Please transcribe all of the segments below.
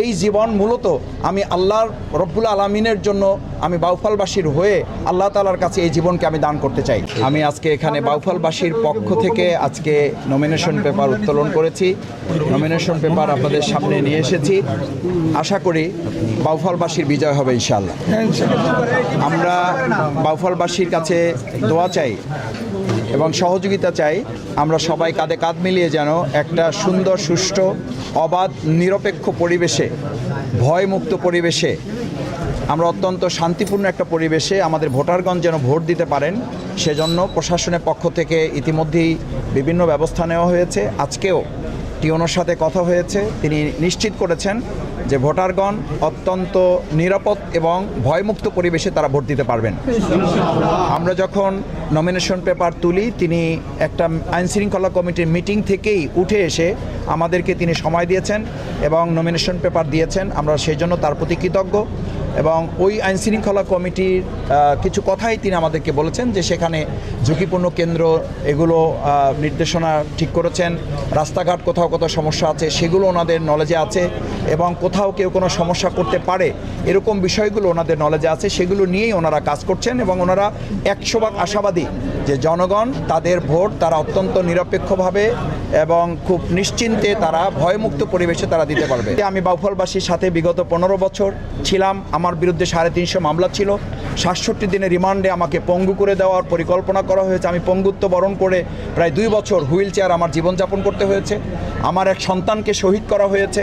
এই জীবন মূলত আমি আল্লাহর রব্বুল আলামিনের জন্য আমি বাউফলবাসীর হয়ে আল্লাহ তাআলার কাছে এই জীবনকে আমি দান করতে চাই। আমি আজকে এখানে বাউফলবাসীর পক্ষ থেকে আজকে নমিনেশন পেপার উত্তোলন করেছি। নমিনেশন পেপার আপনাদের সামনে নিয়ে এসেছি। আশা করি বাউফলবাসীর বিজয় হবে ইনশাআল্লাহ। আমরা বাউফলবাসীর কাছে দোয়া চাই এবং সহযোগিতা চাই। আমরা সবাই কাঁধে কাঁধ মিলিয়ে যেন একটা সুন্দর, সুষ্ঠু, অবাধ, নিরপেক্ষ পরিবেশে, ভয়মুক্ত পরিবেশে, আমরা অত্যন্ত শান্তিপূর্ণ একটা পরিবেশে আমাদের ভোটারগণ যেন ভোট দিতে পারেন, সেজন্য প্রশাসনের পক্ষ থেকে ইতিমধ্যেই বিভিন্ন ব্যবস্থা নেওয়া হয়েছে। আজকেও টিওনোর সাথে কথা হয়েছে, তিনি নিশ্চিত করেছেন যে ভোটারগণ অত্যন্ত নিরাপদ এবং ভয়মুক্ত পরিবেশে তারা ভোট দিতে পারবেন। আমরা যখন নমিনেশন পেপার তুলি, তিনি একটা আইনশৃঙ্খলা কমিটির মিটিং থেকেই উঠে এসে আমাদেরকে তিনি সময় দিয়েছেন এবং নমিনেশন পেপার দিয়েছেন। আমরা সেই জন্য তার প্রতি কৃতজ্ঞ। এবং ওই আইনশৃঙ্খলা কমিটির কিছু কথাই তিনি আমাদেরকে বলেছেন যে সেখানে ঝুঁকিপূর্ণ কেন্দ্র এগুলো নির্দেশনা ঠিক করেছেন। রাস্তাঘাট কোথাও কোথাও সমস্যা আছে সেগুলো ওনাদের নলেজে আছে, এবং কোথাও কেউ কোনো সমস্যা করতে পারে এরকম বিষয়গুলো ওনাদের নলেজে আছে। সেগুলো নিয়েই ওনারা কাজ করছেন এবং ওনারা 100% আশাবাদী যে জনগণ তাদের ভোট তারা অত্যন্ত নিরপেক্ষভাবে এবং খুব নিশ্চিন্তে তারা ভয়মুক্ত পরিবেশে তারা দিতে পারবে। আমি বাউফলবাসীর সাথে বিগত 15 বছর ছিলাম। আমার বিরুদ্ধে 350 মামলা ছিল। 67 দিনের রিমান্ডে আমাকে পঙ্গু করে দেওয়ার পরিকল্পনা করা হয়েছে। আমি পঙ্গুত্ব বরণ করে প্রায় 2 বছর হুইল চেয়ার আমার জীবনযাপন করতে হয়েছে। আমার এক সন্তানকে শহীদ করা হয়েছে।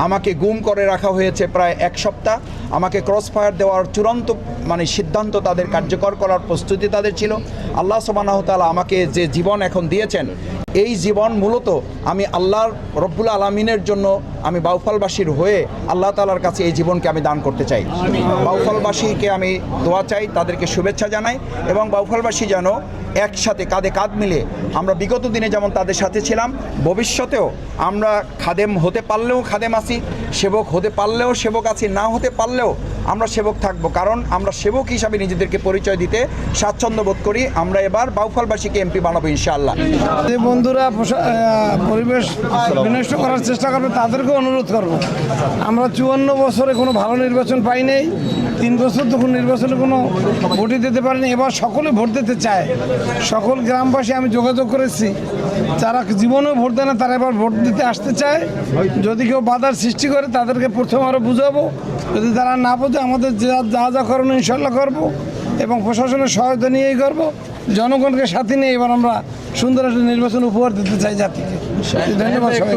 আমাকে গুম করে রাখা হয়েছে প্রায় 1 সপ্তাহ। আমাকে ক্রস ফায়ার দেওয়ার চূড়ান্ত সিদ্ধান্ত তাদের কার্যকর করার প্রস্তুতি তাদের ছিল। আল্লাহ সুবহানাহু ওয়া তাআলা আমাকে যে জীবন এখন দিয়েছেন, এই জীবন মূলত আমি আল্লাহর রব্বুল আলামিনের জন্য আমি বাউফলবাসীর হয়ে আল্লাহ তাআলার কাছে এই জীবনকে আমি দান করতে চাই। বাউফলবাসীকে আমি দোয়া চাই, তাদেরকে শুভেচ্ছা জানাই, এবং বাউফলবাসী যেন একসাথে কাঁধে কাঁধ মিলে আমরা বিগত দিনে যেমন তাদের সাথে ছিলাম, ভবিষ্যতেও আমরা খাদেম হতে পারলেও খাদেম আছি, সেবক হতে পারলেও সেবক আছি, না হতে পারলেও আমরা সেবক থাকবো। কারণ আমরা সেবক হিসাবে নিজেদেরকে পরিচয় দিতে স্বাচ্ছন্দ্য বোধ করি। আমরা এবার বাউফলবাসীকে এমপি বানাবো ইনশাআল্লাহ। যে বন্ধুরা পরিবেশ বিনষ্ট করার চেষ্টা করবে তাদেরকে অনুরোধ করব, আমরা 54 বছরে কোনো ভালো নির্বাচন পাই নাই। 3 বছর তখন নির্বাচনে কোনো ভোটই দিতে পারেনি। এবার সকলে ভোট দিতে চায়। সকল গ্রামবাসী আমি যোগাযোগ করেছি, যারা জীবনেও ভোট দেয় না তারা এবার ভোট দিতে আসতে চায়। যদি কেউ বাধার সৃষ্টি করে তাদেরকে প্রথম আরও বুঝাবো। যদি তারা না বোঝে আমাদের যা যা করণীয় ইনশাল্লাহ করবো, এবং প্রশাসনের সহায়তা নিয়েই করবো। জনগণকে সাথে নিয়ে এবার আমরা সুন্দর একটা নির্বাচন উপহার দিতে চাই জাতিকে। ধন্যবাদ সবাই।